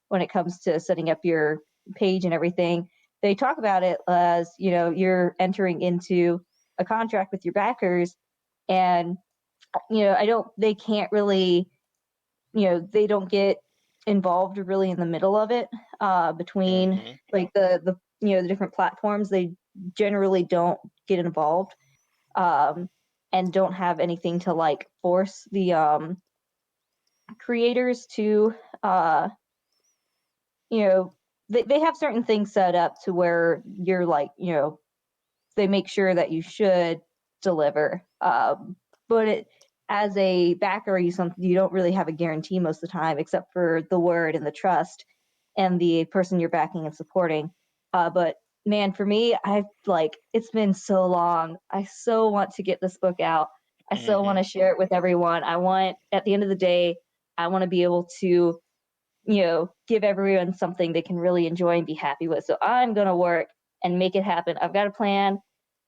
when it comes to setting up your page and everything, they talk about it as you're entering into a contract with your backers, and I don't they can't really, they don't get involved really in the middle of it, between Hmm. like the different platforms. They generally don't get involved, um, and don't have anything to like force the creators to, uh, you know they have certain things set up to where you're like, they make sure that you should deliver. But as a backer, you don't really have a guarantee most of the time, except for the word and the trust and the person you're backing and supporting. But man, for me, I've like, it's been so long. I so want to get this book out. I so want Hmm. to share it with everyone. I want, at the end of the day, I want to be able to, give everyone something they can really enjoy and be happy with. So I'm going to work and make it happen. I've got a plan.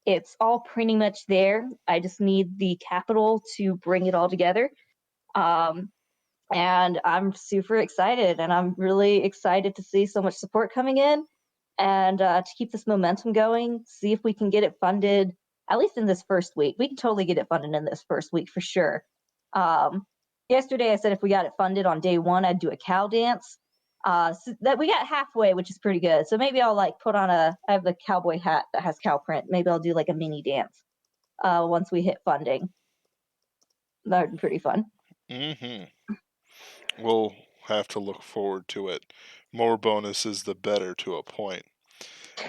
It's all pretty much there. I just need the capital to bring it all together. Um, and I'm super excited, and I'm really excited to see so much support coming in, and to keep this momentum going. See if we can get it funded at least in this first week. We can totally get it funded in this first week for sure. Um, Yesterday, I said if we got it funded on day one, I'd do a cow dance. So that we got halfway, which is pretty good. So maybe I'll like put on I have the cowboy hat that has cow print. Maybe I'll do like a mini dance once we hit funding. That would be pretty fun. Hmm. We'll have to look forward to it. More bonuses, the better, to a point.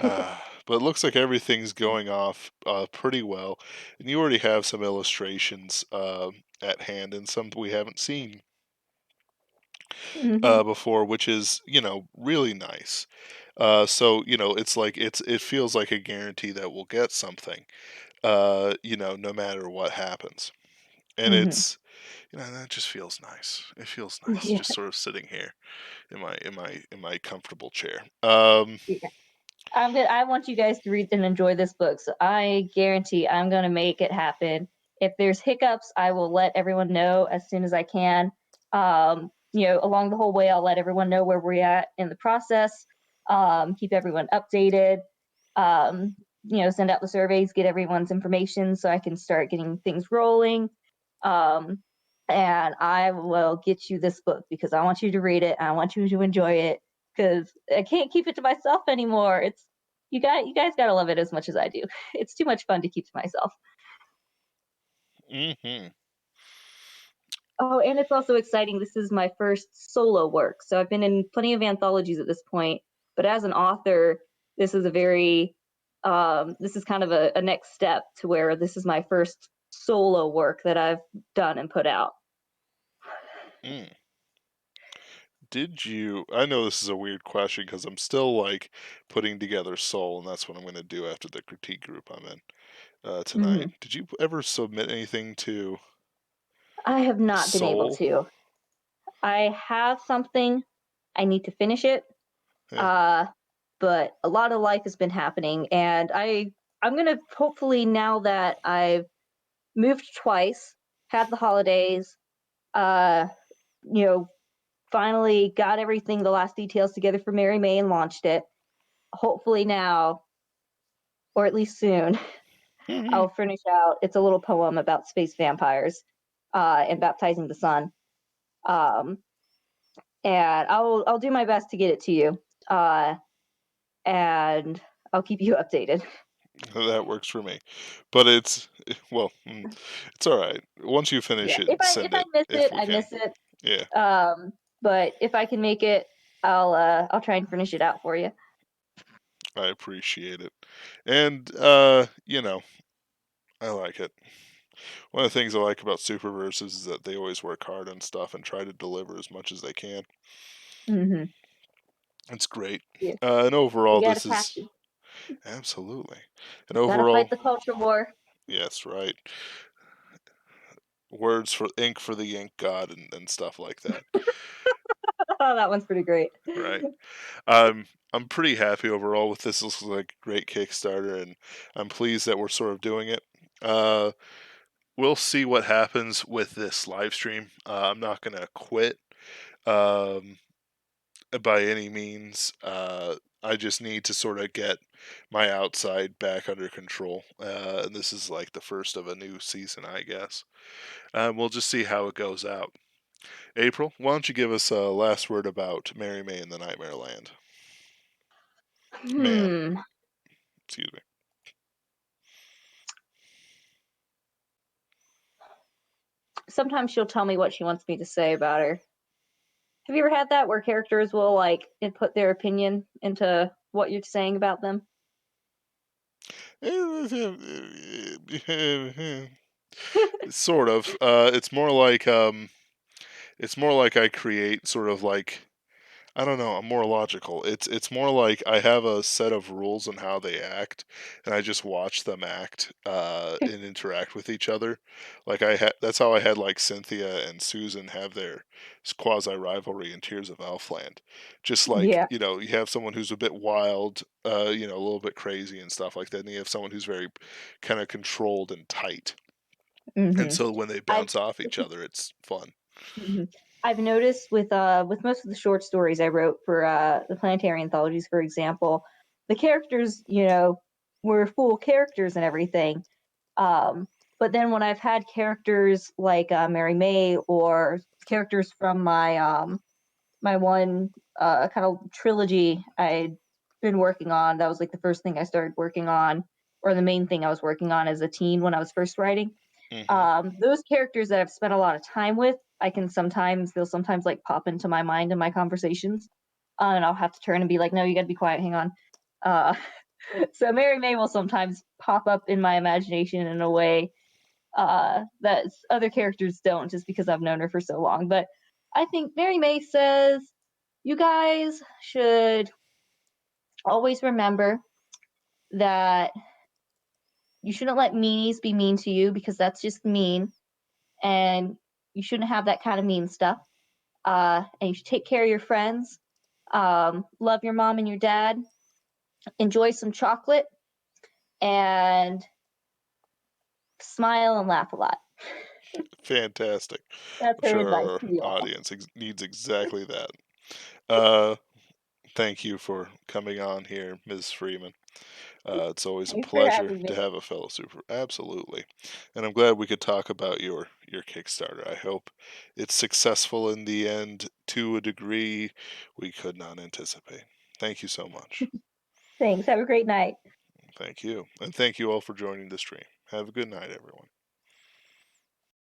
But it looks like everything's going off pretty well, and you already have some illustrations at hand, and some we haven't seen Hmm. before, which is really nice. So it's like it feels like a guarantee that we'll get something, no matter what happens, and Hmm. it's that just feels nice. It feels nice Yeah. just sort of sitting here in my comfortable chair. I'm good. I want you guys to read and enjoy this book, so I guarantee I'm going to make it happen. If there's hiccups, I will let everyone know as soon as I can. Along the whole way, I'll let everyone know where we're at in the process. Keep everyone updated. Um, send out the surveys, get everyone's information so I can start getting things rolling. Um, and I will get you this book because I want you to read it. I want you to enjoy it because I can't keep it to myself anymore. It's you guys gotta love it as much as I do. It's too much fun to keep to myself. Hmm. Oh, and it's also exciting. This is my first solo work. So I've been in plenty of anthologies at this point, but as an author, this is a very this is kind of a next step to where this is my first solo work that I've done and put out. Mm. Did you? I know this is a weird question because I'm still like putting together Soul, and that's what I'm going to do after the critique group I'm in tonight. Hmm. Did you ever submit anything to I have not been able Soul? to. I have something. I need to finish it. Yeah. Uh, but a lot of life has been happening, and I'm gonna hopefully now that I've moved twice, had the holidays, uh, you know, finally got everything, the last details together for Marymae and launched it. Hopefully now, or at least soon, Mhm. I'll finish out. It's a little poem about space vampires and baptizing the sun. Um, and I'll do my best to get it to you. And I'll keep you updated. That works for me. But it's well, it's all right. Once you Yeah, finish it, if send I it miss if it, we I can. miss it. Yeah, But if I can make it, I'll try and finish it out for you. I appreciate it. And I like it. One of the things I like about Superversive is that they always work hard on stuff and try to deliver as much as they can. Hmm. It's great. Yeah, And overall, we got to this catch is it. absolutely. And Got to fight overall, the culture war. yes, right. Words for ink for the ink god and stuff like that. Oh, that one's pretty great. Right. I'm pretty happy overall with this. This is like a great Kickstarter, and I'm pleased that we're sort of doing it. Uh, we'll see what happens with this live stream. I'm not gonna quit um, by any means. I just need to sort of get my outside back under control, and this is like the first of a new season, I guess. We'll just see how it goes out. April, why don't you give us a last word about Mary May and the Nightmare Land? Man, Hmm. excuse me. Sometimes she'll tell me what she wants me to say about her. Have you ever had that where characters will like input their opinion into what you're saying about them? Sort of. It's more like I create sort of like I don't know. I'm more logical. It's more like I have a set of rules on how they act, and I just watch them act and interact with each other. Like I had that's how I had like Cynthia and Susan have their quasi rivalry in Tears of Elfland. Just like Yeah. you have someone who's a bit wild, a little bit crazy and stuff like that, and you have someone who's very kind of controlled and tight. And Hmm. so when they I've bounce off each other, it's fun. Mhm. I've noticed with most of the short stories I wrote for the planetary anthologies, for example, the characters, were full characters and everything. Um, but then when I've had characters like Mary May or characters from my one kind of trilogy I'd been working on, that was like the first thing I started working on, or the main thing I was working on as a teen when I was first writing. Hmm. Those characters that I've spent a lot of time with, they'll sometimes like pop into my mind in my conversations, and I'll have to turn and be like, "No, you got to be quiet. Hang on." Uh, so Mary May will sometimes pop up in my imagination in a way that other characters don't, just because I've known her for so long. But I think Mary May says you guys should always remember that you shouldn't let meanies be mean to you because that's just mean, and you shouldn't have that kind of mean stuff. And you should take care of your friends. Love your mom and your dad. Enjoy some chocolate and smile and laugh a lot. Fantastic. That's I'm her sure advice our to you all. audience needs exactly that. Uh, Thank you for coming on here, Ms. Freeman. It's always a Thanks for pleasure having to me. have a fellow super. Absolutely, and I'm glad we could talk about your Kickstarter. I hope it's successful in the end to a degree we could not anticipate. Thank you so much. Thanks. Have a great night. Thank you, and thank you all for joining the stream. Have a good night, everyone.